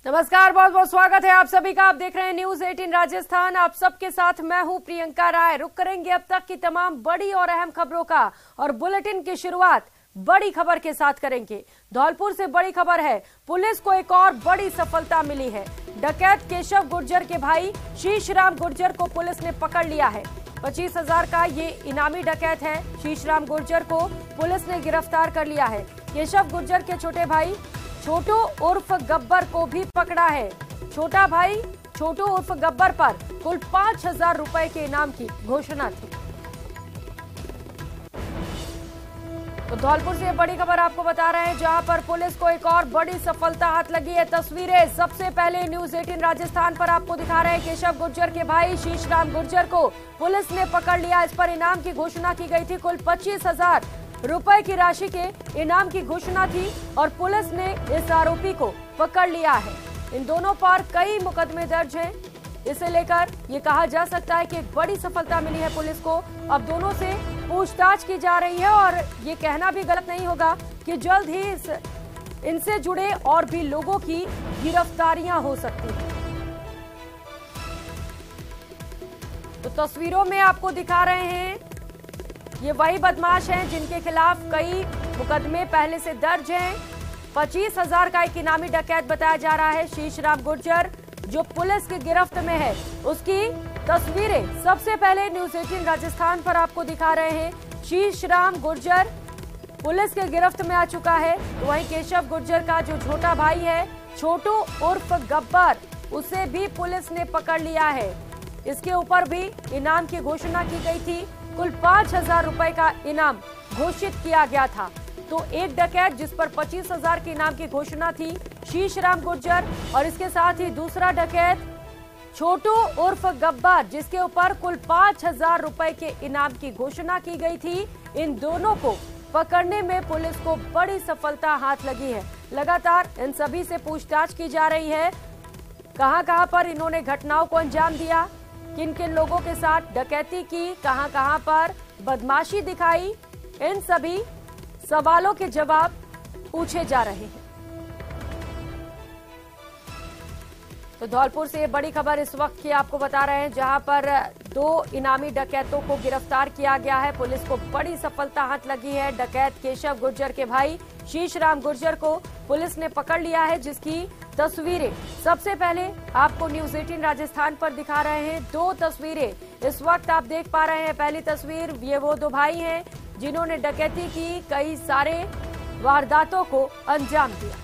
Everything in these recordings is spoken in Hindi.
नमस्कार, बहुत बहुत स्वागत है आप सभी का। आप देख रहे हैं न्यूज 18 राजस्थान। आप सबके साथ मैं हूं प्रियंका राय। रुक करेंगे अब तक की तमाम बड़ी और अहम खबरों का और बुलेटिन की शुरुआत बड़ी खबर के साथ करेंगे। धौलपुर से बड़ी खबर है, पुलिस को एक और बड़ी सफलता मिली है। डकैत केशव गुर्जर के भाई शीशराम गुर्जर को पुलिस ने पकड़ लिया है। 25,000 का ये इनामी डकैत है। शीशराम गुर्जर को पुलिस ने गिरफ्तार कर लिया है। केशव गुर्जर के छोटे भाई छोटू उर्फ गब्बर को भी पकड़ा है। छोटा भाई छोटू उर्फ गब्बर पर कुल 5,000 रुपए के इनाम की घोषणा थी। तो धौलपुर से बड़ी खबर आपको बता रहे हैं, जहां पर पुलिस को एक और बड़ी सफलता हाथ लगी है। तस्वीरें सबसे पहले न्यूज 18 राजस्थान पर आपको दिखा रहे हैं। केशव गुर्जर के भाई शीशराम गुर्जर को पुलिस ने पकड़ लिया। इस पर इनाम की घोषणा की गई थी। कुल 25,000 रुपए की राशि के इनाम की घोषणा थी और पुलिस ने इस आरोपी को पकड़ लिया है। इन दोनों पर कई मुकदमे दर्ज हैं। इसे लेकर ये कहा जा सकता है कि एक बड़ी सफलता मिली है पुलिस को। अब दोनों से पूछताछ की जा रही है और ये कहना भी गलत नहीं होगा कि जल्द ही इनसे जुड़े और भी लोगों की गिरफ्तारियां हो सकती हैं। तो तस्वीरों में आपको दिखा रहे हैं, ये वही बदमाश हैं जिनके खिलाफ कई मुकदमे पहले से दर्ज हैं। 25,000 का एक इनामी डकैत बताया जा रहा है शीशराम गुर्जर, जो पुलिस की गिरफ्त में है। उसकी तस्वीरें सबसे पहले न्यूज 18 राजस्थान पर आपको दिखा रहे हैं। शीशराम गुर्जर पुलिस के गिरफ्त में आ चुका है। तो वहीं केशव गुर्जर का जो छोटा भाई है छोटू उर्फ गब्बर, उसे भी पुलिस ने पकड़ लिया है। इसके ऊपर भी इनाम की घोषणा की गई थी। कुल 5,000 रुपए का इनाम घोषित किया गया था। तो एक डकैत जिस पर 25,000 के इनाम की घोषणा थी, शीशराम गुर्जर, और इसके साथ ही दूसरा डकैत छोटू उर्फ गब्बर, जिसके ऊपर कुल 5,000 रुपए के इनाम की घोषणा की गई थी। इन दोनों को पकड़ने में पुलिस को बड़ी सफलता हाथ लगी है। लगातार इन सभी से पूछताछ की जा रही है, कहां-कहां पर इन्होंने घटनाओं को अंजाम दिया, किन किन लोगों के साथ डकैती की, कहां-कहां पर बदमाशी दिखाई। इन सभी सवालों के जवाब पूछे जा रहे हैं। तो धौलपुर से ये बड़ी खबर इस वक्त की आपको बता रहे हैं, जहां पर 2 इनामी डकैतों को गिरफ्तार किया गया है। पुलिस को बड़ी सफलता हाथ लगी है। डकैत केशव गुर्जर के भाई शीशराम गुर्जर को पुलिस ने पकड़ लिया है, जिसकी तस्वीरें सबसे पहले आपको न्यूज 18 राजस्थान पर दिखा रहे हैं। 2 तस्वीरें इस वक्त आप देख पा रहे हैं। पहली तस्वीर, ये वो 2 भाई हैं जिन्होंने डकैती की, कई सारे वारदातों को अंजाम दिया।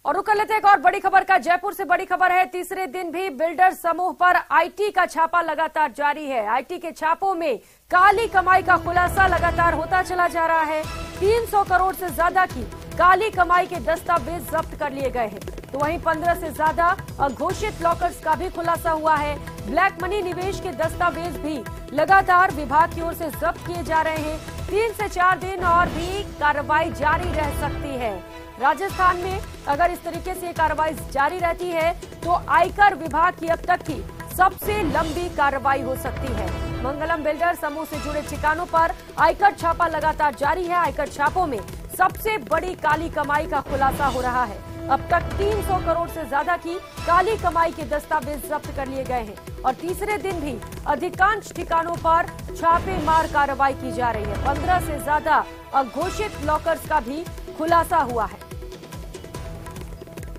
और रुक लेते हैं एक और बड़ी खबर का। जयपुर से बड़ी खबर है, तीसरे दिन भी बिल्डर समूह पर आईटी का छापा लगातार जारी है। आईटी के छापों में काली कमाई का खुलासा लगातार होता चला जा रहा है। 300 करोड़ से ज्यादा की काली कमाई के दस्तावेज जब्त कर लिए गए हैं। तो वहीं 15 से ज्यादा अघोषित लॉकर्स का भी खुलासा हुआ है। ब्लैक मनी निवेश के दस्तावेज भी लगातार विभाग की ओर से जब्त किए जा रहे हैं। 3 से 4 दिन और भी कार्रवाई जारी रह सकती है। राजस्थान में अगर इस तरीके से कार्रवाई जारी रहती है तो आयकर विभाग की अब तक की सबसे लंबी कार्रवाई हो सकती है। मंगलम बिल्डर समूह से जुड़े ठिकानों पर आयकर छापा लगातार जारी है। आयकर छापों में सबसे बड़ी काली कमाई का खुलासा हो रहा है। अब तक 300 करोड़ से ज्यादा की काली कमाई के दस्तावेज जब्त कर लिए गए हैं और तीसरे दिन भी अधिकांश ठिकानों पर छापेमार कार्रवाई की जा रही है। 15 से ज्यादा अघोषित लॉकर्स का भी खुलासा हुआ है।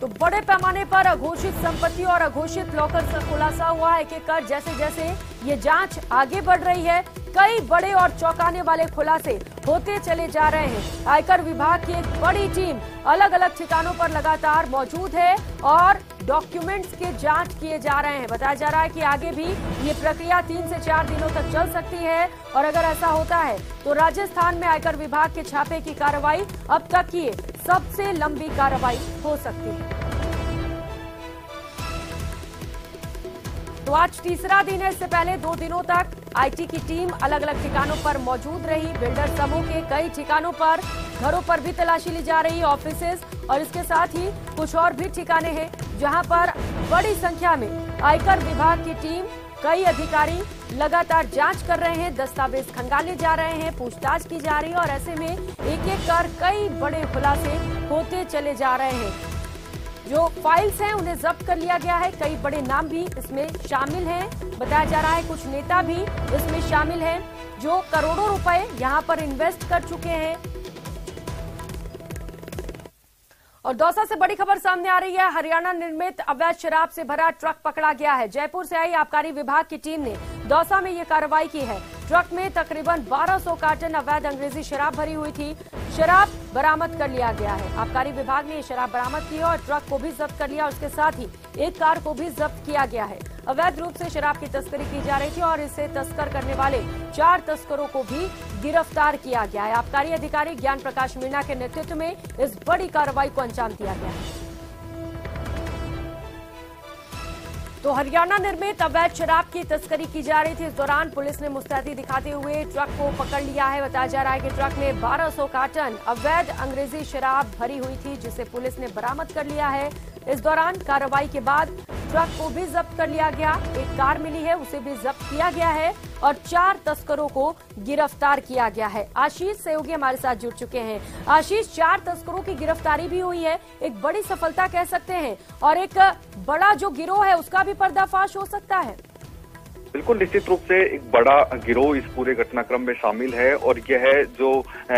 तो बड़े पैमाने पर अघोषित संपत्ति और अघोषित लॉकर्स का खुलासा हुआ है। एक कर जैसे जैसे ये जांच आगे बढ़ रही है, कई बड़े और चौंकाने वाले खुलासे होते चले जा रहे हैं। आयकर विभाग की एक बड़ी टीम अलग अलग ठिकानों पर लगातार मौजूद है और डॉक्यूमेंट्स के जांच किए जा रहे हैं। बताया जा रहा है कि आगे भी ये प्रक्रिया 3 से 4 दिनों तक चल सकती है और अगर ऐसा होता है तो राजस्थान में आयकर विभाग के छापे की कार्रवाई अब तक की सबसे लंबी कार्रवाई हो सकती है। तो आज तीसरा दिन है। इससे पहले 2 दिनों तक आईटी की टीम अलग अलग ठिकानों पर मौजूद रही। बिल्डर समूह के कई ठिकानों पर घरों पर भी तलाशी ली जा रही, ऑफिसेज और इसके साथ ही कुछ और भी ठिकाने हैं जहां पर बड़ी संख्या में आयकर विभाग की टीम कई अधिकारी लगातार जांच कर रहे हैं, दस्तावेज खंगाले जा रहे हैं, पूछताछ की जा रही है और ऐसे में एक एक कर कई बड़े खुलासे होते चले जा रहे हैं। जो फाइल्स हैं उन्हें जब्त कर लिया गया है, कई बड़े नाम भी इसमें शामिल हैं। बताया जा रहा है कुछ नेता भी इसमें शामिल हैं जो करोड़ों रुपए यहां पर इन्वेस्ट कर चुके हैं। और दौसा से बड़ी खबर सामने आ रही है, हरियाणा निर्मित अवैध शराब से भरा ट्रक पकड़ा गया है। जयपुर से आई आबकारी विभाग की टीम ने दौसा में ये कार्रवाई की है। ट्रक में तकरीबन 1200 कार्टन अवैध अंग्रेजी शराब भरी हुई थी। शराब बरामद कर लिया गया है। आबकारी विभाग ने ये शराब बरामद की और ट्रक को भी जब्त कर लिया। उसके साथ ही एक कार को भी जब्त किया गया है। अवैध रूप से शराब की तस्करी की जा रही थी और इसे तस्कर करने वाले 4 तस्करों को भी गिरफ्तार किया गया है। आबकारी अधिकारी ज्ञान प्रकाश मीणा के नेतृत्व में इस बड़ी कार्रवाई को अंजाम दिया गया है। तो हरियाणा निर्मित अवैध शराब की तस्करी की जा रही थी। इस दौरान पुलिस ने मुस्तैदी दिखाते हुए ट्रक को पकड़ लिया है। बताया जा रहा है कि ट्रक में 1200 कार्टन अवैध अंग्रेजी शराब भरी हुई थी, जिसे पुलिस ने बरामद कर लिया है। इस दौरान कार्रवाई के बाद ट्रक को भी जब्त कर लिया गया। एक कार मिली है, उसे भी जब्त किया गया है और 4 तस्करों को गिरफ्तार किया गया है। आशीष सहयोगी हमारे साथ जुड़ चुके हैं। आशीष, 4 तस्करों की गिरफ्तारी भी हुई है, एक बड़ी सफलता कह सकते हैं और एक बड़ा जो गिरोह है उसका भी पर्दाफाश हो सकता है। बिल्कुल, निश्चित रूप से एक बड़ा गिरोह इस पूरे घटनाक्रम में शामिल है और यह है जो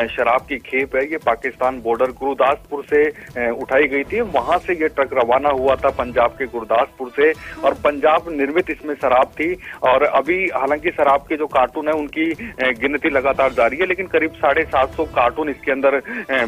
शराब की खेप है, ये पाकिस्तान बॉर्डर गुरदासपुर से उठाई गई थी। वहां से ये ट्रक रवाना हुआ था पंजाब के गुरदासपुर से और पंजाब निर्मित इसमें शराब थी। और अभी हालांकि शराब के जो कार्टून है उनकी गिनती लगातार जारी है, लेकिन करीब 750 कार्टून इसके अंदर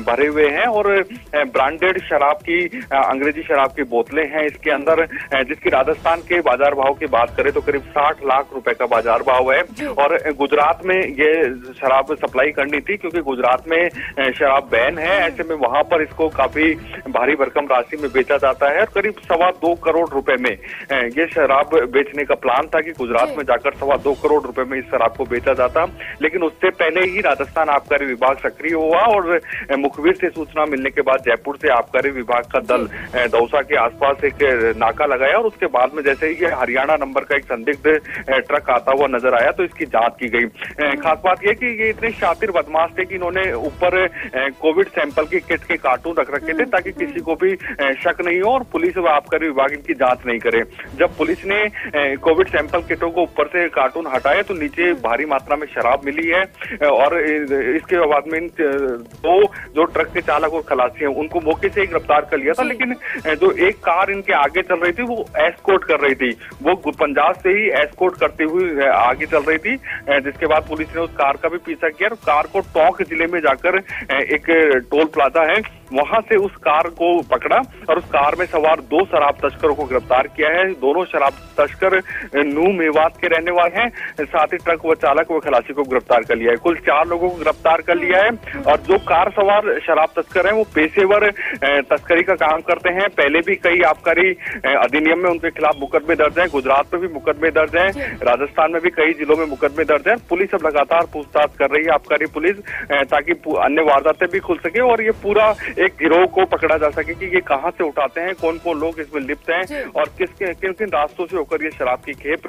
भरे हुए हैं और ब्रांडेड शराब की अंग्रेजी शराब की बोतलें हैं इसके अंदर, जिसकी राजस्थान के बाजार भाव की बात करें तो करीब 60 लाख रुपए का बाजार भाव है। और गुजरात में ये शराब सप्लाई करनी थी क्योंकि गुजरात में शराब बैन है। ऐसे में वहां पर इसको काफी भारी भरकम राशि में बेचा जाता है और करीब 2.25 करोड़ रुपए में ये शराब बेचने का प्लान था कि गुजरात में जाकर 2.25 करोड़ रुपए में इस शराब को बेचा जाता। लेकिन उससे पहले ही राजस्थान आबकारी विभाग सक्रिय हुआ और मुखबिर से सूचना मिलने के बाद जयपुर से आबकारी विभाग का दल दौसा के आसपास एक नाका लगाया और उसके बाद में जैसे ही हरियाणा नंबर का एक संदिग्ध ट्रक आता हुआ नजर आया तो इसकी जांच की गई। खास बात यह कि ये इतने शातिर बदमाश थे कि इन्होंने ऊपर कोविड सैंपल की किट के कार्टून रख रखे थे ताकि किसी को भी शक नहीं हो और पुलिस व आबकारी विभाग इनकी जांच नहीं करे। जब पुलिस ने कोविड सैंपल किटों को ऊपर से कार्टून हटाए तो नीचे भारी मात्रा में शराब मिली है और इसके बाद में 2 जो ट्रक के चालक और खलासी हैं उनको मौके से ही गिरफ्तार कर लिया था। लेकिन जो एक कार इनके आगे चल रही थी वो एस्कॉर्ट कर रही थी, वो पंजाब से ही एस्कॉर्ट करते हुए आगे चल रही थी, जिसके बाद पुलिस ने उस कार का भी पीछा किया और कार को टोंक जिले में जाकर एक टोल प्लाजा है वहां से उस कार को पकड़ा और उस कार में सवार 2 शराब तस्करों को गिरफ्तार किया है। दोनों शराब तस्कर नू मेवात के रहने वाले हैं, साथ ही ट्रक व चालक व खलासी को गिरफ्तार कर लिया है। कुल 4 लोगों को गिरफ्तार कर लिया है और जो कार सवार शराब तस्कर हैं वो पेशेवर तस्करी का काम करते हैं। पहले भी कई आबकारी अधिनियम में उनके खिलाफ मुकदमे दर्ज हैं, गुजरात में भी मुकदमे दर्ज हैं, राजस्थान में भी कई जिलों में मुकदमे दर्ज हैं। पुलिस अब लगातार पूछताछ कर रही है, आबकारी पुलिस, ताकि अन्य वारदातें भी खुल सके और ये पूरा एक गिरोह को पकड़ा जा सके कि ये कहां से उठाते हैं, कौन कौन लोग इसमें लिप्त हैं और किन किन रास्तों से होकर ये शराब की खेप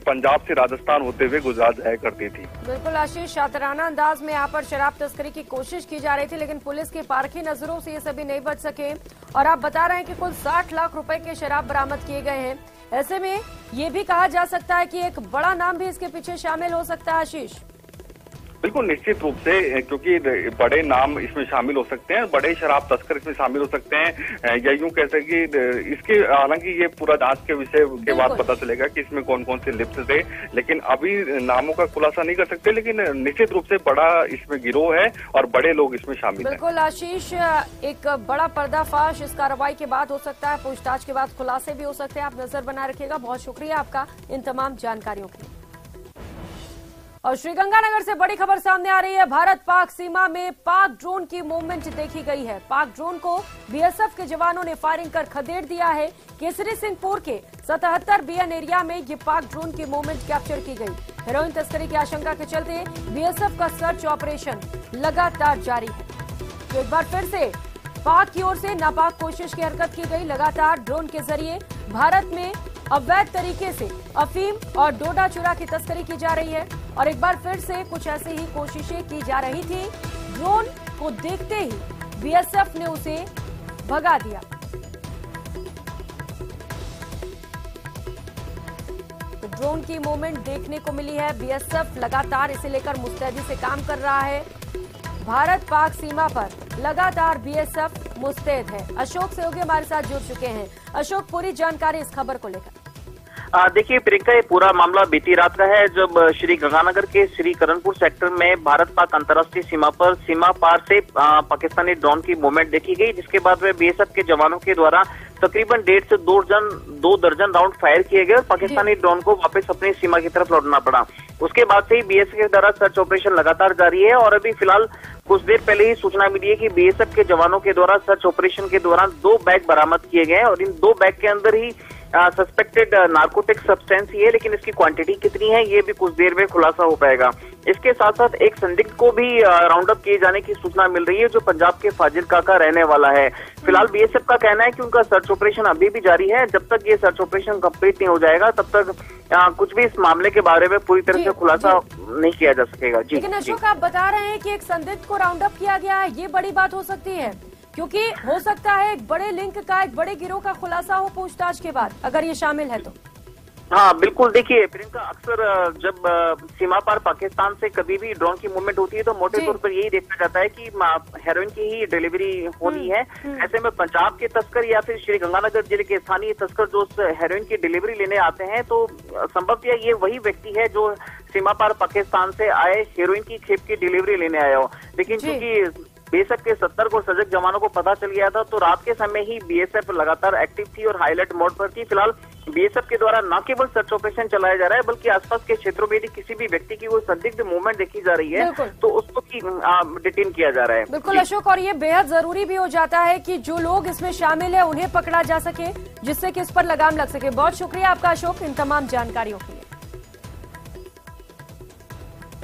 पंजाब से राजस्थान होते हुए गुजरात जाया करती थी। बिल्कुल आशीष, शातिराना अंदाज में यहाँ पर शराब तस्करी की कोशिश की जा रही थी, लेकिन पुलिस की पारखी नजरों से ये सभी नहीं बच सके और आप बता रहे हैं कि कुल 60 लाख रुपए के शराब बरामद किए गए हैं। ऐसे में ये भी कहा जा सकता है कि एक बड़ा नाम भी इसके पीछे शामिल हो सकता है। आशीष, बिल्कुल निश्चित रूप से, क्योंकि बड़े नाम इसमें शामिल हो सकते हैं, बड़े शराब तस्कर इसमें शामिल हो सकते हैं या यूं कह सकते हैं कि इसके हालांकि ये पूरा जांच के विषय के बाद पता चलेगा कि इसमें कौन कौन से लिप्त थे, लेकिन अभी नामों का खुलासा नहीं कर सकते। लेकिन निश्चित रूप से बड़ा इसमें गिरोह है और बड़े लोग इसमें शामिल हैं। बिल्कुल आशीष, एक बड़ा पर्दाफाश इस कार्रवाई के बाद हो सकता है, पूछताछ के बाद खुलासे भी हो सकते हैं। आप नजर बनाए रखिएगा। बहुत शुक्रिया आपका इन तमाम जानकारियों के लिए। और श्रीगंगानगर से बड़ी खबर सामने आ रही है। भारत पाक सीमा में पाक ड्रोन की मूवमेंट देखी गई है। पाक ड्रोन को बीएसएफ के जवानों ने फायरिंग कर खदेड़ दिया है। केसरी सिंहपुर के 77 बीएन एरिया में ये पाक ड्रोन की मूवमेंट कैप्चर की गई। हेरोइन तस्करी की आशंका के चलते बीएसएफ का सर्च ऑपरेशन लगातार जारी है। तो एक बार फिर से पाक की ओर से नापाक कोशिश की हरकत की गई। लगातार ड्रोन के जरिए भारत में अवैध तरीके से अफीम और डोडा चूरा की तस्करी की जा रही है और एक बार फिर से कुछ ऐसी ही कोशिशें की जा रही थी। ड्रोन को देखते ही बीएसएफ ने उसे भगा दिया। तो ड्रोन की मूवमेंट देखने को मिली है। बीएसएफ लगातार इसे लेकर मुस्तैदी से काम कर रहा है। भारत पाक सीमा पर लगातार बीएसएफ मुस्तैद है। अशोक सहयोगी हमारे साथ जुड़ चुके हैं। अशोक, पूरी जानकारी इस खबर को लेकर। देखिए प्रियंका, ये पूरा मामला बीती रात का है जब श्री गंगानगर के श्री करणपुर सेक्टर में भारत पाक अंतर्राष्ट्रीय सीमा पर सीमा पार से पाकिस्तानी ड्रोन की मूवमेंट देखी गई, जिसके बाद में बीएसएफ के जवानों के द्वारा तकरीबन 1.5 से 2 दर्जन राउंड फायर किए गए और पाकिस्तानी ड्रोन को वापस अपनी सीमा की तरफ लौटना पड़ा। उसके बाद से ही बीएसएफ के द्वारा सर्च ऑपरेशन लगातार जारी है और अभी फिलहाल कुछ देर पहले ही सूचना मिली है कि बीएसएफ के जवानों के द्वारा सर्च ऑपरेशन के दौरान 2 बैग बरामद किए गए और इन 2 बैग के अंदर ही सस्पेक्टेड नार्कोटिक सब्सटेंस ही है, लेकिन इसकी क्वांटिटी कितनी है ये भी कुछ देर में खुलासा हो पाएगा। इसके साथ साथ एक संदिग्ध को भी राउंड अप किए जाने की सूचना मिल रही है जो पंजाब के फाजिलका का रहने वाला है। फिलहाल बीएसएफ का कहना है कि उनका सर्च ऑपरेशन अभी भी जारी है। जब तक ये सर्च ऑपरेशन कंप्लीट नहीं हो जाएगा तब तक कुछ भी इस मामले के बारे में पूरी तरह से खुलासा नहीं किया जा सकेगा। जी, लेकिन अशोक, आप बता रहे हैं कि एक संदिग्ध को राउंड अप किया गया है, ये बड़ी बात हो सकती है क्योंकि हो सकता है एक बड़े लिंक का, एक बड़े गिरोह का खुलासा हो पूछताछ के बाद, अगर ये शामिल है तो। हाँ बिल्कुल, देखिए प्रियंका, अक्सर जब सीमा पार पाकिस्तान से कभी भी ड्रोन की मूवमेंट होती है तो मोटे तौर पर यही देखा जाता है कि हेरोइन की ही डिलीवरी होनी है। ऐसे में पंजाब के तस्कर या फिर श्री गंगानगर जिले के स्थानीय तस्कर जो उस हेरोइन की डिलीवरी लेने आते हैं तो संभवतः ये वही व्यक्ति है जो सीमा पार पाकिस्तान से आए हेरोइन की खेप की डिलीवरी लेने आया हो। लेकिन चूंकि बीएसएफ के 70 को सजग जवानों को पता चल गया था तो रात के समय ही बीएसएफ लगातार एक्टिव थी और हाईलाइट मोड पर थी। फिलहाल बीएसएफ के द्वारा न केवल सर्च ऑपरेशन चलाया जा रहा है बल्कि आसपास के क्षेत्रों में यदि किसी भी व्यक्ति की कोई संदिग्ध मूवमेंट देखी जा रही है तो उसको डिटेन किया जा रहा है। बिल्कुल अशोक, और ये बेहद जरूरी भी हो जाता है कि जो लोग इसमें शामिल है उन्हें पकड़ा जा सके, जिससे कि इस पर लगाम लग सके। बहुत शुक्रिया आपका अशोक इन तमाम जानकारियों के लिए।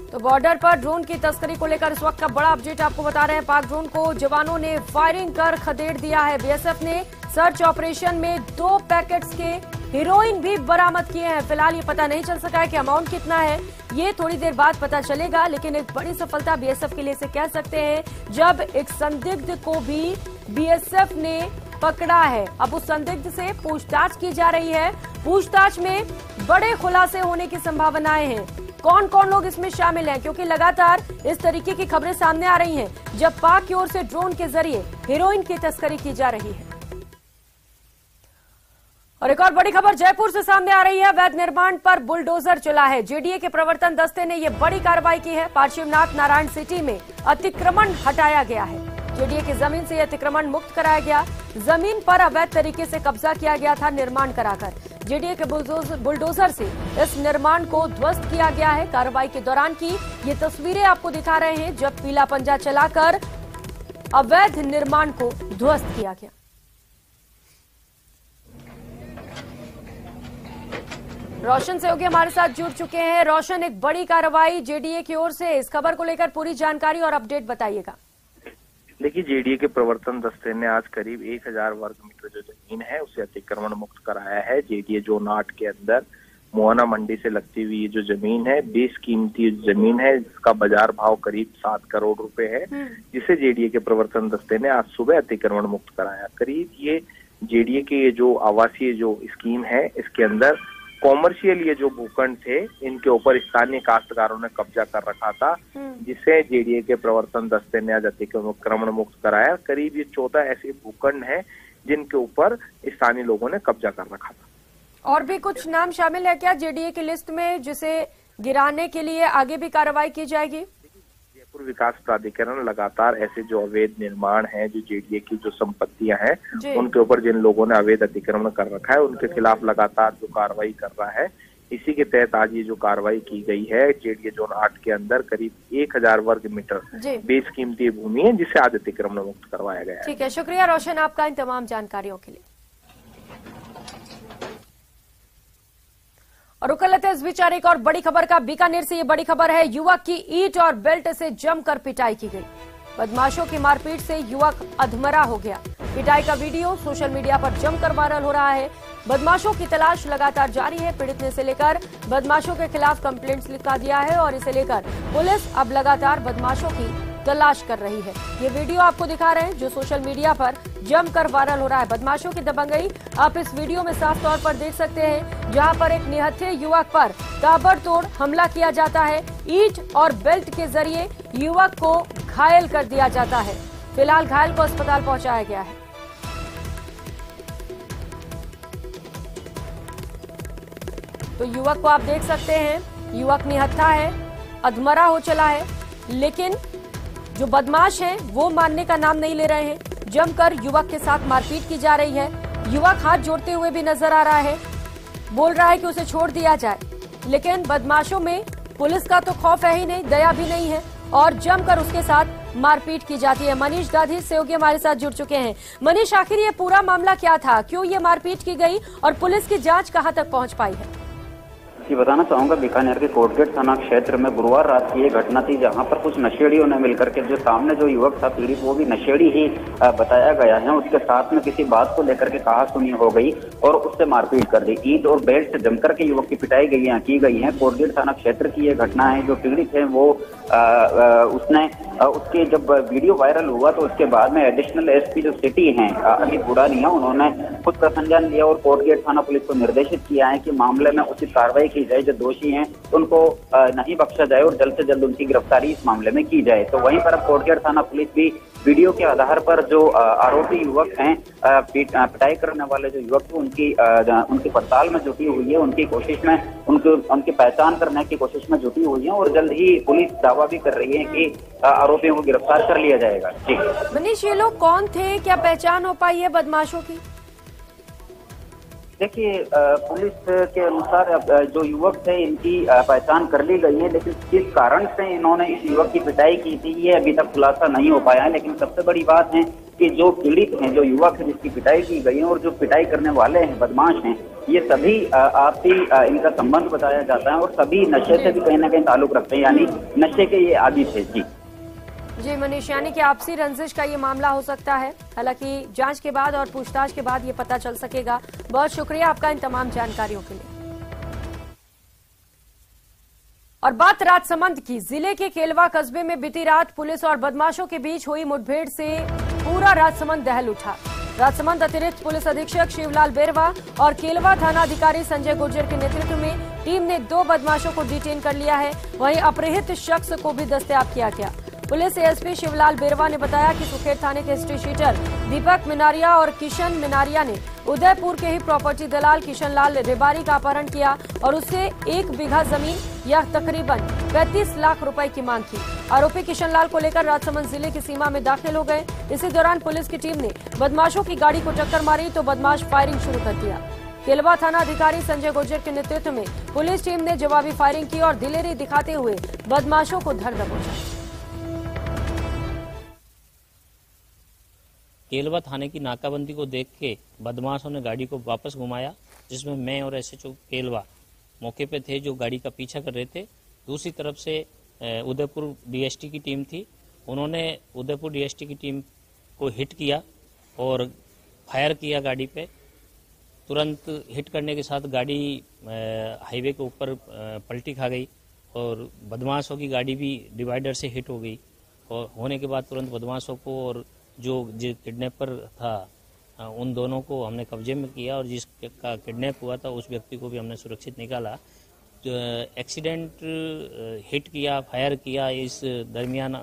तो बॉर्डर पर ड्रोन की तस्करी को लेकर इस वक्त का बड़ा अपडेट आपको बता रहे हैं। पाक ड्रोन को जवानों ने फायरिंग कर खदेड़ दिया है। बीएसएफ ने सर्च ऑपरेशन में 2 पैकेट्स के हेरोइन भी बरामद किए हैं। फिलहाल ये पता नहीं चल सका है कि अमाउंट कितना है, ये थोड़ी देर बाद पता चलेगा, लेकिन एक बड़ी सफलता बीएसएफ के लिए इसे कह सकते हैं जब एक संदिग्ध को भी बीएसएफ ने पकड़ा है। अब उस संदिग्ध से पूछताछ की जा रही है। पूछताछ में बड़े खुलासे होने की संभावनाएं हैं। कौन कौन लोग इसमें शामिल हैं, क्योंकि लगातार इस तरीके की खबरें सामने आ रही हैं जब पाक की ओर से ड्रोन के जरिए हेरोइन की तस्करी की जा रही है। और एक और बड़ी खबर जयपुर से सामने आ रही है। अवैध निर्माण पर बुलडोजर चला है। जेडीए के प्रवर्तन दस्ते ने यह बड़ी कार्रवाई की है। पार्श्वनाथ नारायण सिटी में अतिक्रमण हटाया गया है। जेडीए की जमीन से अतिक्रमण मुक्त कराया गया। जमीन पर अवैध तरीके से कब्जा किया गया था निर्माण कराकर। जेडीए के बुलडोजर से इस निर्माण को ध्वस्त किया गया है। कार्रवाई के दौरान की ये तस्वीरें आपको दिखा रहे हैं जब पीला पंजा चलाकर अवैध निर्माण को ध्वस्त किया गया। रोशन सहयोगी हमारे साथ जुड़ चुके हैं। रोशन, एक बड़ी कार्रवाई जेडीए की ओर से, इस खबर को लेकर पूरी जानकारी और अपडेट बताइएगा। देखिए, जेडीए के प्रवर्तन दस्ते ने आज करीब 1000 वर्ग मीटर जो जमीन है उसे अतिक्रमण मुक्त कराया है। जेडीए जोन 8 के अंदर मोहना मंडी से लगती हुई ये जो जमीन है बेशकीमती जमीन है, जिसका बाजार भाव करीब 7 करोड़ रुपए है, जिसे जेडीए के प्रवर्तन दस्ते ने आज सुबह अतिक्रमण मुक्त कराया। करीब ये जेडीए के ये जो आवासीय जो स्कीम है इसके अंदर कॉमर्शियल ये जो भूखंड थे इनके ऊपर स्थानीय काश्तकारों ने कब्जा कर रखा था, जिसे जेडीए के प्रवर्तन दस्ते ने आज अतिक्रमण मुक्त कराया। करीब ये 14 ऐसे भूखंड हैं जिनके ऊपर स्थानीय लोगों ने कब्जा कर रखा था। और भी कुछ नाम शामिल है क्या जेडीए की लिस्ट में जिसे गिराने के लिए आगे भी कार्रवाई की जाएगी? जयपुर विकास प्राधिकरण लगातार ऐसे जो अवैध निर्माण है, जो जेडीए की जो संपत्तियां हैं उनके ऊपर जिन लोगों ने अवैध अतिक्रमण कर रखा है उनके खिलाफ लगातार जो कार्रवाई कर रहा है। इसी के तहत आज ये जो कार्रवाई की गई है जेडीए जोन 8 के अंदर करीब 1000 वर्ग मीटर बेशकीमती भूमि है, जिसे आज अतिक्रमण मुक्त करवाया गया है। ठीक है, शुक्रिया रोशन आपका इन तमाम जानकारियों के लिए। और रुक लेते हैं इस बीच एक और बड़ी खबर का। बीकानेर से ये बड़ी खबर है, युवक की ईंट और बेल्ट से जमकर पिटाई की गई। बदमाशों की मारपीट से युवक अधमरा हो गया। पिटाई का वीडियो सोशल मीडिया पर जमकर वायरल हो रहा है। बदमाशों की तलाश लगातार जारी है। पीड़ित ने इसे लेकर बदमाशों के खिलाफ कंप्लेंट्स लिखा दिया है और इसे लेकर पुलिस अब लगातार बदमाशों की तलाश कर रही है। ये वीडियो आपको दिखा रहे हैं जो सोशल मीडिया पर जमकर वायरल हो रहा है। बदमाशों की दबंगई आप इस वीडियो में साफ तौर पर देख सकते हैं, जहां पर एक निहत्थे युवक पर ताबड़तोड़ हमला किया जाता है। ईंट और बेल्ट के जरिए युवक को घायल कर दिया जाता है। फिलहाल घायल को अस्पताल पहुंचाया गया है। तो युवक को आप देख सकते हैं, युवक निहत्था है, अधमरा हो चला है, लेकिन जो बदमाश हैं वो मानने का नाम नहीं ले रहे हैं। जमकर युवक के साथ मारपीट की जा रही है। युवक हाथ जोड़ते हुए भी नजर आ रहा है, बोल रहा है कि उसे छोड़ दिया जाए, लेकिन बदमाशों में पुलिस का तो खौफ है ही नहीं, दया भी नहीं है और जमकर उसके साथ मारपीट की जाती है। मनीष दाधी सहयोगी हमारे साथ जुड़ चुके हैं। मनीष, आखिर ये पूरा मामला क्या था, क्यों ये मारपीट की गई और पुलिस की जांच कहां तक पहुंच पाई है? जी, बताना चाहूंगा, बीकानेर के कोटगेट थाना क्षेत्र में गुरुवार रात की ये घटना थी, जहां पर कुछ नशेड़ियों ने मिलकर के, जो सामने जो युवक था पीड़ित वो भी नशेड़ी ही बताया गया है, उसके साथ में किसी बात को लेकर के कहा सुनी हो गई और उससे मारपीट कर दी। ईंट और बेल्ट से जमकर के युवक की पिटाई की गई है। कोटगेट थाना क्षेत्र की ये घटना है। जो पीड़ित है वो उसके जब वीडियो वायरल हुआ तो उसके बाद में एडिशनल एसपी जो सिटी हैं अमित बुढ़ानिया, उन्होंने खुद का संज्ञान लिया और कोटगेट थाना पुलिस को निर्देशित किया है कि मामले में उचित कार्रवाई की जाए, जो दोषी हैं उनको नहीं बख्शा जाए और जल्द से जल्द उनकी गिरफ्तारी इस मामले में की जाए। तो वहीं पर अब कोटगेट थाना पुलिस भी वीडियो के आधार पर जो आरोपी युवक हैं, पिटाई करने वाले जो युवक थे, उनकी पड़ताल में जुटी हुई है, उनकी कोशिश में उनकी पहचान करने की कोशिश में जुटी हुई है और जल्द ही पुलिस दावा भी कर रही है कि आरोपियों को गिरफ्तार कर लिया जाएगा। जी मनीष, ये लोग कौन थे, क्या पहचान हो पाई है बदमाशों की? देखिए, पुलिस के अनुसार जो युवक थे इनकी पहचान कर ली गई है, लेकिन किस कारण से इन्होंने इस युवक की पिटाई की थी ये अभी तक खुलासा नहीं हो पाया है। लेकिन सबसे बड़ी बात है कि जो पीड़ित हैं, जो युवक है जिसकी पिटाई की गई है और जो पिटाई करने वाले हैं, बदमाश हैं, ये सभी आपसी इनका संबंध बताया जाता है और सभी नशे से भी कहीं ना कहीं ताल्लुक रखते हैं, यानी नशे के ये आदी थे। जी मनीष, यानी कि आपसी रंजिश का ये मामला हो सकता है। हालांकि जांच के बाद और पूछताछ के बाद ये पता चल सकेगा। बहुत शुक्रिया आपका इन तमाम जानकारियों के लिए। और बात राजसमंद की। जिले के केलवा कस्बे में बीती रात पुलिस और बदमाशों के बीच हुई मुठभेड़ से पूरा राजसमंद दहल उठा। राजसमंद अतिरिक्त पुलिस अधीक्षक शिवलाल बेरवा और केलवा थाना अधिकारी संजय गुर्जर के नेतृत्व में टीम ने 2 बदमाशों को डिटेन कर लिया है। वहीं अपहृत शख्स को भी दस्तयाब किया गया। पुलिस एएसपी शिवलाल बेरवा ने बताया कि सुखेर थाने के हिस्ट्री शीटर दीपक मिनारिया और किशन मिनारिया ने उदयपुर के ही प्रॉपर्टी दलाल किशन लाल रेबारी का अपहरण किया और उससे 1 बीघा जमीन या तकरीबन 35 लाख रुपए की मांग की। आरोपी किशन लाल को लेकर राजसमंद जिले की सीमा में दाखिल हो गए। इसी दौरान पुलिस की टीम ने बदमाशों की गाड़ी को टक्कर मारी तो बदमाश फायरिंग शुरू कर दिया। केलवा थाना अधिकारी संजय गुर्जर के नेतृत्व में पुलिस टीम ने जवाबी फायरिंग की और दिलेरी दिखाते हुए बदमाशों को धर दबोचा। केलवा थाने की नाकाबंदी को देख के बदमाशों ने गाड़ी को वापस घुमाया, जिसमें मैं और एसएचओ केलवा मौके पे थे जो गाड़ी का पीछा कर रहे थे। दूसरी तरफ से उदयपुर डीएसटी की टीम थी, उन्होंने उदयपुर डीएसटी की टीम को हिट किया और फायर किया गाड़ी पे। तुरंत हिट करने के साथ गाड़ी हाईवे के ऊपर पलटी खा गई और बदमाशों की गाड़ी भी डिवाइडर से हिट हो गई। और होने के बाद तुरंत बदमाशों को और जो किडनैपर था उन दोनों को हमने कब्जे में किया और जिसका किडनैप हुआ था उस व्यक्ति को भी हमने सुरक्षित निकाला। एक्सीडेंट हिट किया, फायर किया, इस दरमियान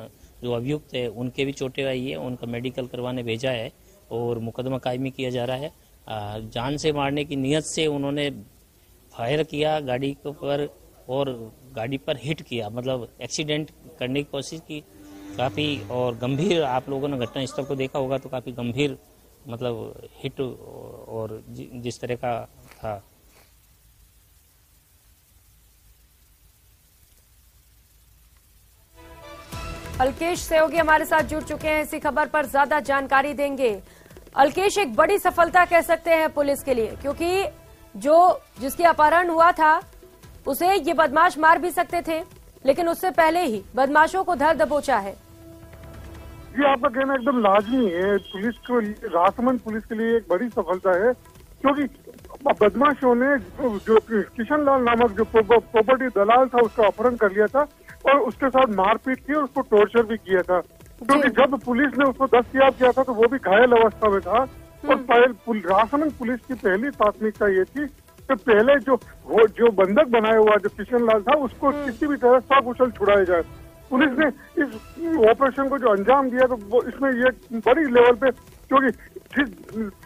जो अभियुक्त है उनके भी चोटें आई है, उनका मेडिकल करवाने भेजा है और मुकदमा कायमी किया जा रहा है। जान से मारने की नीयत से उन्होंने फायर किया गाड़ी के ऊपर और गाड़ी पर हिट किया, मतलब एक्सीडेंट करने की कोशिश की। काफ़ी और गंभीर, आप लोगों ने घटनास्थल को देखा होगा तो काफ़ी गंभीर मतलब हिट और जिस तरह का था। अलकेश सहयोगी हमारे साथ जुड़ चुके हैं, इसी खबर पर ज्यादा जानकारी देंगे। अलकेश, एक बड़ी सफलता कह सकते हैं पुलिस के लिए, क्योंकि जिसकी अपहरण हुआ था उसे ये बदमाश मार भी सकते थे, लेकिन उससे पहले ही बदमाशों को धर दबोचा है। ये आपका कहना एकदम लाजमी है। पुलिस को, राजसमंद पुलिस के लिए एक बड़ी सफलता है, क्योंकि बदमाशों ने जो किशन लाल नामक जो प्रॉपर्टी दलाल था उसका अपहरण कर लिया था और उसके साथ मारपीट की और उसको टॉर्चर भी किया था। क्योंकि जब पुलिस ने उसको दस्तयाब किया था तो वो भी घायल अवस्था में था और राजसमंद पुलिस की पहली प्राथमिकता ये थी कि पहले जो बंधक बनाया हुआ जो किशन लाल था उसको किसी भी तरह सकुशल छुड़ाया जाए। पुलिस ने इस ऑपरेशन को जो अंजाम दिया तो वो इसमें ये बड़ी लेवल पे, क्योंकि जिस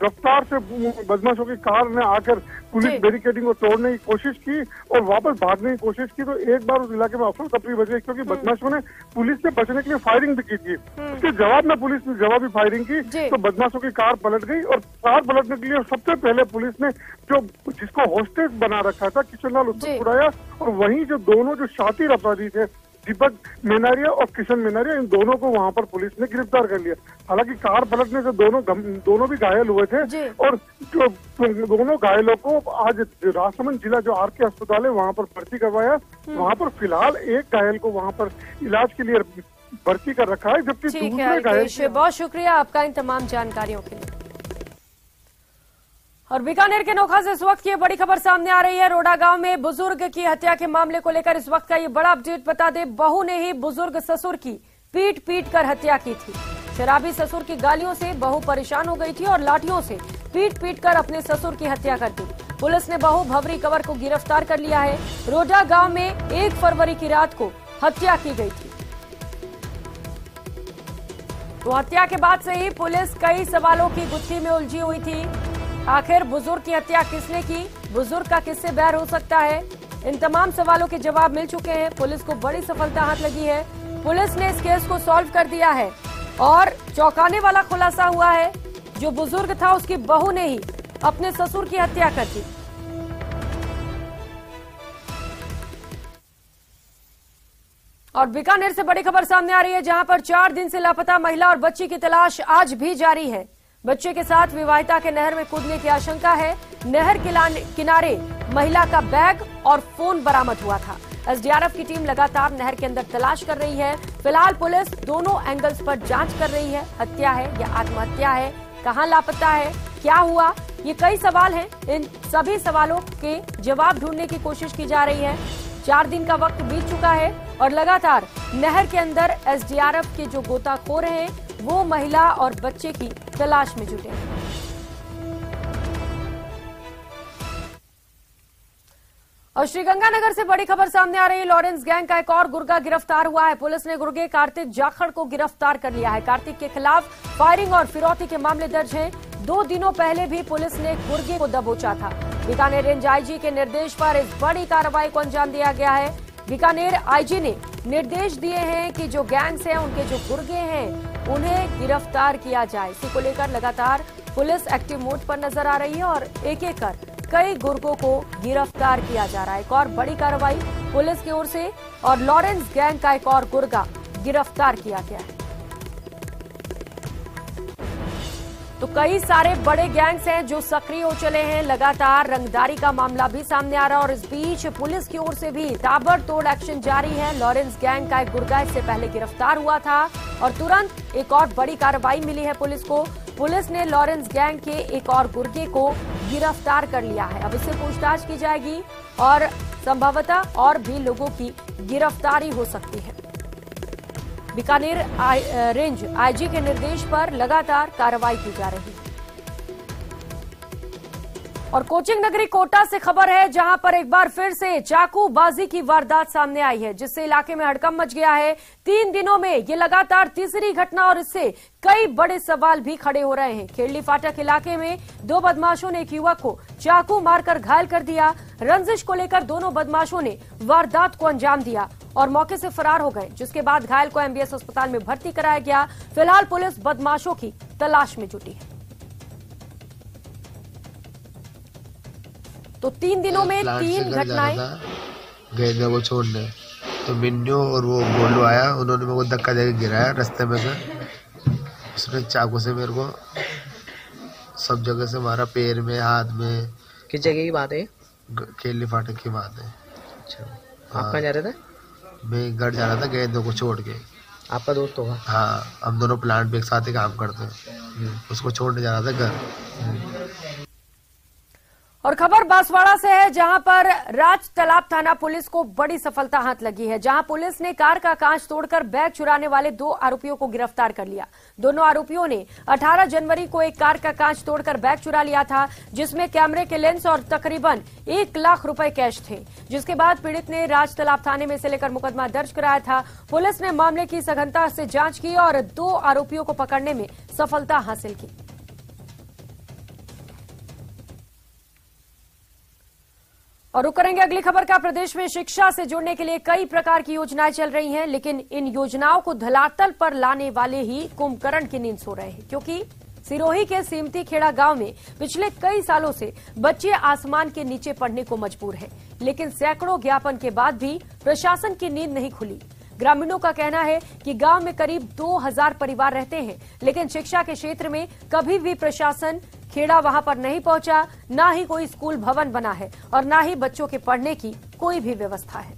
रफ्तार से बदमाशों की कार ने आकर पुलिस बैरिकेडिंग को तोड़ने की कोशिश की और वापस भागने की कोशिश की तो एक बार उस इलाके में अफरा तफरी बच गई, क्योंकि बदमाशों ने पुलिस से बचने के लिए फायरिंग भी की थी। उसके जवाब में पुलिस ने जवाबी फायरिंग की तो बदमाशों की कार पलट गई और कार पलटने के लिए सबसे पहले पुलिस ने जिसको होस्टेज बना रखा था किशन लाल उसको छुड़ाया और वहीं जो दोनों जो शातिर अपराधी थे दीपक मेनारिया और किशन मेनारिया, इन दोनों को वहां पर पुलिस ने गिरफ्तार कर लिया। हालांकि कार पलटने से दोनों भी घायल हुए थे और जो दोनों घायलों को आज राजसमंद जिला जो आरके अस्पताल है वहां पर भर्ती करवाया। वहां पर फिलहाल एक घायल को वहां पर इलाज के लिए भर्ती कर रखा है, जबकि दूसरे घायल। बहुत शुक्रिया आपका इन तमाम जानकारियों के लिए। और बीकानेर के नोखा से इस वक्त की बड़ी खबर सामने आ रही है। रोडा गांव में बुजुर्ग की हत्या के मामले को लेकर इस वक्त का ये बड़ा अपडेट बता दे। बहू ने ही बुजुर्ग ससुर की पीट कर हत्या की थी। शराबी ससुर की गालियों से बहू परेशान हो गई थी और लाठियों से पीट कर अपने ससुर की हत्या कर दी। पुलिस ने बहू भवरी कंवर को गिरफ्तार कर लिया है। रोडा गांव में 1 फरवरी की रात को हत्या की गई थी। तो हत्या के बाद से ही पुलिस कई सवालों की गुत्थी में उलझी हुई थी। आखिर बुजुर्ग की हत्या किसने की, बुजुर्ग का किससे बैर हो सकता है, इन तमाम सवालों के जवाब मिल चुके हैं। पुलिस को बड़ी सफलता हाथ लगी है। पुलिस ने इस केस को सॉल्व कर दिया है और चौंकाने वाला खुलासा हुआ है। जो बुजुर्ग था उसकी बहू ने ही अपने ससुर की हत्या कर दी। और बीकानेर से बड़ी खबर सामने आ रही है, जहां पर 4 दिन से लापता महिला और बच्ची की तलाश आज भी जारी है। बच्चे के साथ विवाहिता के नहर में कूदने की आशंका है। नहर किनारे महिला का बैग और फोन बरामद हुआ था। एसडीआरएफ की टीम लगातार नहर के अंदर तलाश कर रही है। फिलहाल पुलिस दोनों एंगल्स पर जांच कर रही है। हत्या है या आत्महत्या है, कहां लापता है, क्या हुआ, ये कई सवाल हैं। इन सभी सवालों के जवाब ढूंढने की कोशिश की जा रही है। 4 दिन का वक्त बीत चुका है और लगातार नहर के अंदर एसडीआरएफ के जो गोताखोर हैं वो महिला और बच्चे की तलाश में जुटे हैं। और श्रीगंगानगर से बड़ी खबर सामने आ रही है। लॉरेंस गैंग का एक और गुर्गा गिरफ्तार हुआ है। पुलिस ने गुर्गे कार्तिक जाखड़ को गिरफ्तार कर लिया है। कार्तिक के खिलाफ फायरिंग और फिरौती के मामले दर्ज हैं। 2 दिनों पहले भी पुलिस ने गुर्गे को दबोचा था। बीकानेर रेंज आईजी के निर्देश पर इस बड़ी कार्रवाई को अंजाम दिया गया है। बीकानेर आईजी ने निर्देश दिए हैं कि जो गैंग्स हैं उनके जो गुर्गे हैं उन्हें गिरफ्तार किया जाए। इसी को लेकर लगातार पुलिस एक्टिव मोड पर नजर आ रही है और एक-एक कर कई गुर्गों को गिरफ्तार किया जा रहा है। एक और बड़ी कार्रवाई पुलिस की ओर से और लॉरेंस गैंग का एक और गुर्गा गिरफ्तार किया गया है। तो कई सारे बड़े गैंग्स हैं जो सक्रिय हो चले हैं। लगातार रंगदारी का मामला भी सामने आ रहा है और इस बीच पुलिस की ओर से भी ताबड़तोड़ एक्शन जारी है। लॉरेंस गैंग का एक गुर्गा इससे पहले गिरफ्तार हुआ था और तुरंत एक और बड़ी कार्रवाई मिली है पुलिस को। पुलिस ने लॉरेंस गैंग के एक और गुर्गे को गिरफ्तार कर लिया है। अब इससे पूछताछ की जाएगी और संभवतः और भी लोगों की गिरफ्तारी हो सकती है। बीकानेर रेंज आईजी के निर्देश पर लगातार कार्रवाई की जा रही है। और कोचिंग नगरी कोटा से खबर है, जहां पर एक बार फिर से चाकूबाजी की वारदात सामने आई है, जिससे इलाके में हड़कंप मच गया है। 3 दिनों में ये लगातार तीसरी घटना और इससे कई बड़े सवाल भी खड़े हो रहे हैं। खेड़ली फाटक इलाके में 2 बदमाशों ने एक युवक को चाकू मारकर घायल कर दिया। रंजिश को लेकर दोनों बदमाशों ने वारदात को अंजाम दिया और मौके से फरार हो गए, जिसके बाद घायल को एमबीएस अस्पताल में भर्ती कराया गया। फिलहाल पुलिस बदमाशों की तलाश में जुटी है। तो 3 दिनों में 3 घटनाएं। गए थे वो छोड़ने, तो मिन्नू और वो गोलू आया, उन्होंने मेरे को धक्का देकर गिराया रास्ते में से। उसने चाकू से मेरे को सब जगह से मारा, पैर में, हाथ में। किस जगह की बात है? खेली फाटक की बात है। अच्छा, आप कहाँ जा रहे थे? मैं घर जा रहा था गेंदों को छोड़ के। आपका दोस्त होगा? हाँ, हम दोनों प्लांट पे एक साथ ही काम करते हैं। उसको छोड़ने जा रहा था घर। और खबर बांसवाड़ा से है, जहां पर राज तालाब थाना पुलिस को बड़ी सफलता हाथ लगी है, जहां पुलिस ने कार का कांच तोड़कर बैग चुराने वाले 2 आरोपियों को गिरफ्तार कर लिया। दोनों आरोपियों ने 18 जनवरी को एक कार का कांच तोड़कर बैग चुरा लिया था, जिसमें कैमरे के लेंस और तकरीबन 1 लाख रुपए कैश थे, जिसके बाद पीड़ित ने राज तालाब थाने में से लेकर मुकदमा दर्ज कराया था। पुलिस ने मामले की सघनता से जांच की और 2 आरोपियों को पकड़ने में सफलता हासिल की। और रुक करेंगे अगली खबर का। प्रदेश में शिक्षा से जुड़ने के लिए कई प्रकार की योजनाएं चल रही हैं, लेकिन इन योजनाओं को धरातल पर लाने वाले ही कुंभकर्ण की नींद सो रहे हैं, क्योंकि सिरोही के सीमती खेड़ा गांव में पिछले कई सालों से बच्चे आसमान के नीचे पढ़ने को मजबूर हैं, लेकिन सैकड़ों ज्ञापन के बाद भी प्रशासन की नींद नहीं खुली। ग्रामीणों का कहना है कि गांव में करीब 2000 परिवार रहते हैं, लेकिन शिक्षा के क्षेत्र में कभी भी प्रशासन खेड़ा वहां पर नहीं पहुंचा, ना ही कोई स्कूल भवन बना है और ना ही बच्चों के पढ़ने की कोई भी व्यवस्था है।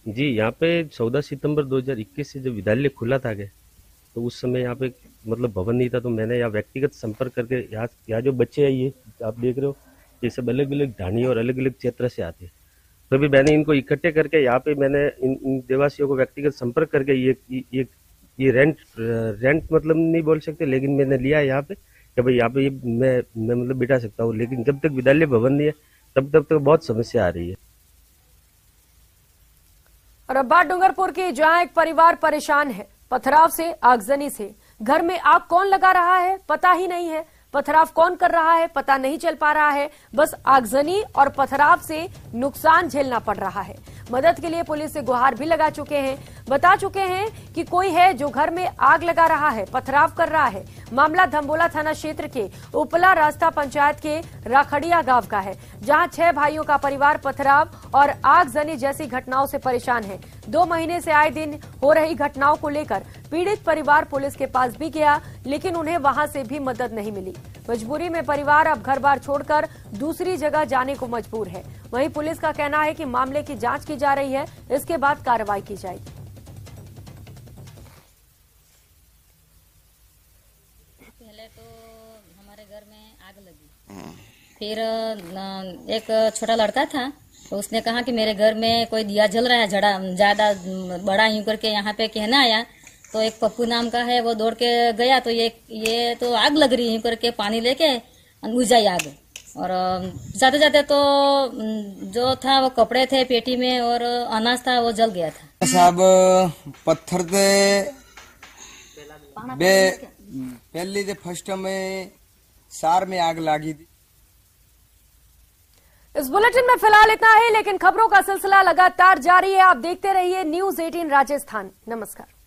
जी, यहाँ पे 14 सितंबर 2021 से जब विद्यालय खुला था तो उस समय यहाँ पे मतलब भवन नहीं था, तो मैंने यहाँ व्यक्तिगत संपर्क करके यहाँ जो बच्चे हैं, ये आप देख रहे हो, ये सब अलग अलग ढाणी और अलग अलग क्षेत्र से आते हैं। तो भी मैंने इनको इकट्ठे करके यहाँ पे मैंने इन देवासियों को व्यक्तिगत संपर्क करके ये रेंट मतलब नहीं बोल सकते, लेकिन मैंने लिया है यहाँ पे कि भाई यहाँ पे मैं मतलब बिठा सकता हूँ, लेकिन जब तक विद्यालय भवन नहीं है तब तक तो बहुत समस्या आ रही है। और अब बात डूंगरपुर की, जहां एक परिवार परेशान है पथराव से, आगजनी से। घर में आग कौन लगा रहा है पता ही नहीं है, पथराव कौन कर रहा है पता नहीं चल पा रहा है, बस आगजनी और पथराव से नुकसान झेलना पड़ रहा है। मदद के लिए पुलिस से गुहार भी लगा चुके हैं, बता चुके हैं कि कोई है जो घर में आग लगा रहा है, पथराव कर रहा है। मामला धम्बोला थाना क्षेत्र के उपला रास्ता पंचायत के राखड़िया गांव का है, जहां 6 भाइयों का परिवार पथराव और आगजनी जैसी घटनाओं से परेशान है। 2 महीने से आए दिन हो रही घटनाओं को लेकर पीड़ित परिवार पुलिस के पास भी गया, लेकिन उन्हें वहां से भी मदद नहीं मिली। मजबूरी में परिवार अब घर बार छोड़कर दूसरी जगह जाने को मजबूर है। वहीं पुलिस का कहना है कि मामले की जांच की जा रही है, इसके बाद कार्रवाई की जाएगी। पहले तो हमारे घर में आग लगी, फिर एक छोटा लड़का था, तो उसने कहा कि मेरे घर में कोई दिया जल रहा है, ज्यादा बड़ा यूं करके यहाँ पे कहना आया। तो एक पप्पू नाम का है, वो दौड़ के गया, तो ये तो आग लग रही है करके पानी लेके बुझाई आग। और जाते जाते तो जो था वो कपड़े थे पेटी में और अनाज था वो जल गया था। साहब पत्थर से पहले जो फर्स्ट में सार में आग लगी थी। इस बुलेटिन में फिलहाल इतना ही, लेकिन खबरों का सिलसिला लगातार जारी है। आप देखते रहिए न्यूज़ 18 राजस्थान। नमस्कार।